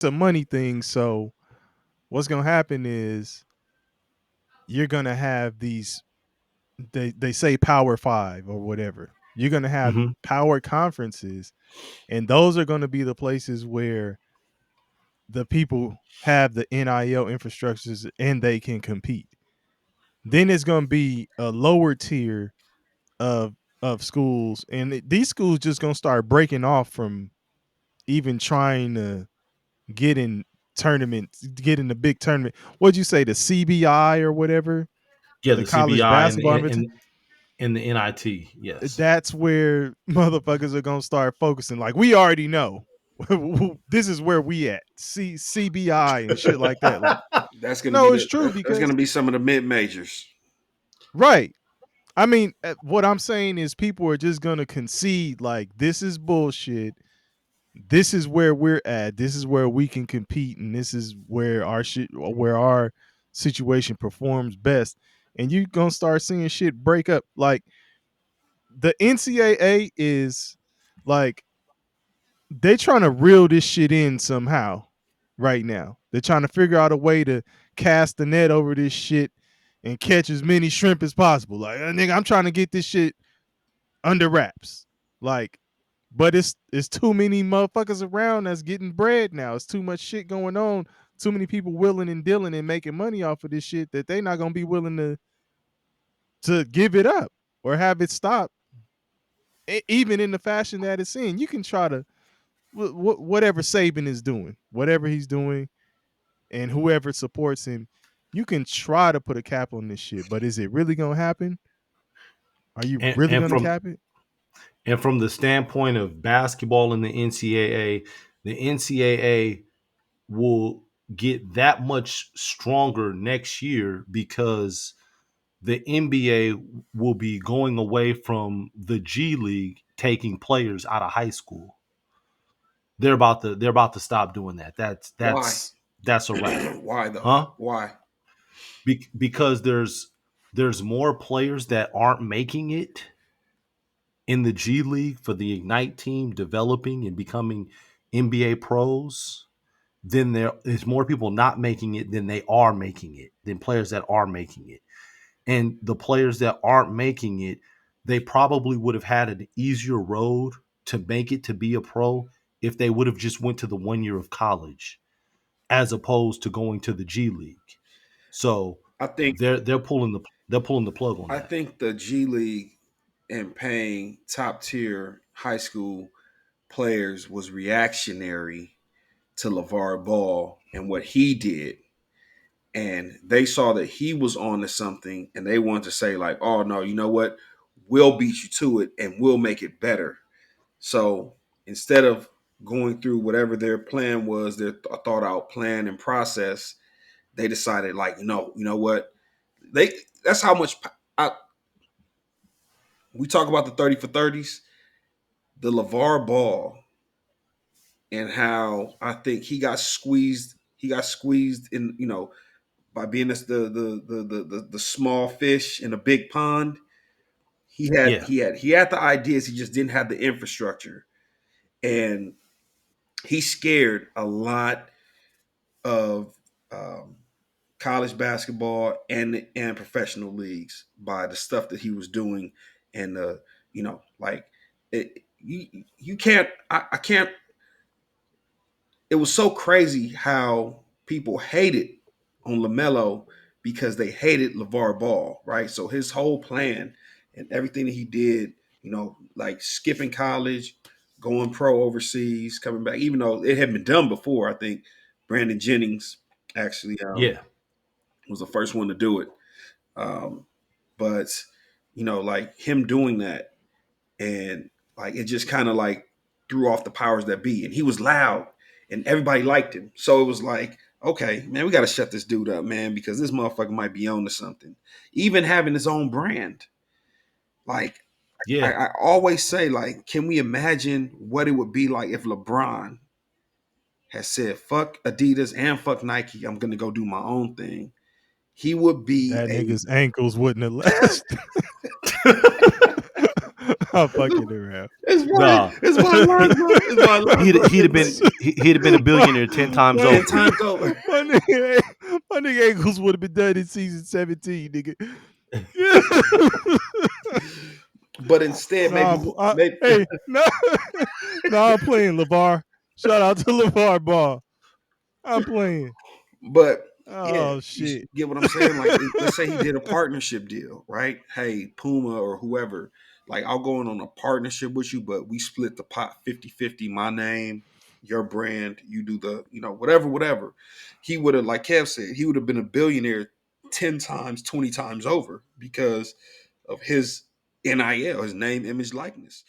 a money thing. So what's gonna happen is you're gonna have these they say power five or whatever. You're gonna have Mm-hmm. power conferences, and those are gonna be the places where the people have the NIL infrastructures and they can compete. Then it's gonna be a lower tier of schools, and these schools just gonna start breaking off from even trying to get in tournaments, get in the big tournament. What'd you say, the CBI or whatever, Yeah, the the college CBI basketball invitation? and the NIT. Yes. That's where motherfuckers are gonna start focusing. Like, we already know this is where we at. CBI and shit like that. Like, That's gonna be no, it's true that's because gonna be some of the mid majors. right. I mean, what I'm saying is people are just gonna concede like this is bullshit. This is where we're at. This is where we can compete, and this is where our situation performs best. And you gonna start seeing shit break up. Like the NCAA is like they trying to reel this shit in somehow right now. They're trying to figure out a way to cast the net over this shit and catch as many shrimp as possible. Like, nigga, I'm trying to get this shit under wraps. Like, but it's too many motherfuckers around that's getting bread now. It's too much shit going on. Too many people willing and dealing and making money off of this shit that they not gonna be willing to give it up or have it stop. Even in the fashion that it's in, you can try to whatever Saban is doing, whatever he's doing, and whoever supports him, you can try to put a cap on this shit. But is it really gonna happen? Are you And really and gonna from cap it? and from the standpoint of basketball in the NCAA will get that much stronger next year because the NBA will be going away from the G League taking players out of high school. They're about to stop doing that. That's Why? that's that's a wrap. Why though? Huh? Why? Because there's more players that aren't making it in the G League for the Ignite team developing and becoming NBA pros, then there is more people not making it than they are making it, than players that are making it. And the players that aren't making it, they probably would have had an easier road to make it to be a pro if they would have just went to the 1 year of college as opposed to going to the G League. So I think they're pulling the plug on I that. think the G League and paying top tier high school players was reactionary to Lavar Ball and what he did. And they saw that he was on to something and they wanted to say, like, oh no, you know what? We'll beat you to it and we'll make it better. So instead of going through whatever their plan was, their thought out plan and process, they decided, like, you know what? They that's how much I, we talk about the 30 for 30s, the Lavar Ball, and how I think he got squeezed. He got squeezed in, by being the small fish in a big pond. He had Yeah. he had he had the ideas. He just didn't have the infrastructure, and he scared a lot of um, college basketball and professional leagues by the stuff that he was doing, and like you can't I can't. It was so crazy how people hated on LaMelo because they hated LeVar Ball, right? So his whole plan and everything that he did, like skipping college, going pro overseas, coming back, even though it had been done before. I think Brandon Jennings actually Yeah. was the first one to do it. Um, but like him doing that, and like it just kind of like threw off the powers that be, and he was loud and everybody liked him, so it was like, okay, man, we got to shut this dude up, man, because this motherfucker might be on to something, even having his own brand. Like, I, Yeah. I always say, like, can we imagine what it would be like if LeBron had said fuck Adidas and fuck Nike, I'm gonna go do my own thing? He would be That a nigga's ankles wouldn't have lasted. I'm fucking around. Nah, It's my luck, bro. It's my luck, bro. he'd have been he'd have been a my, billionaire 10 times my, 10 over. times over. my nigga ankles would have been done in season 17, nigga. Yeah. But instead, Nah, maybe hey, no, nah, I'm playing Lavar. Shout out to Lavar Ball. I'm playing. but yeah, Oh you shit. get what I'm saying? Like, let's say he did a partnership deal, right? Hey, Puma or whoever, like, I'll go in on a partnership with you, but we split the pot 50-50, my name, your brand, you do the, whatever. He would have, like Kev said, he would have been a billionaire 10 times, 20 times over because of his NIL, his name, image, likeness.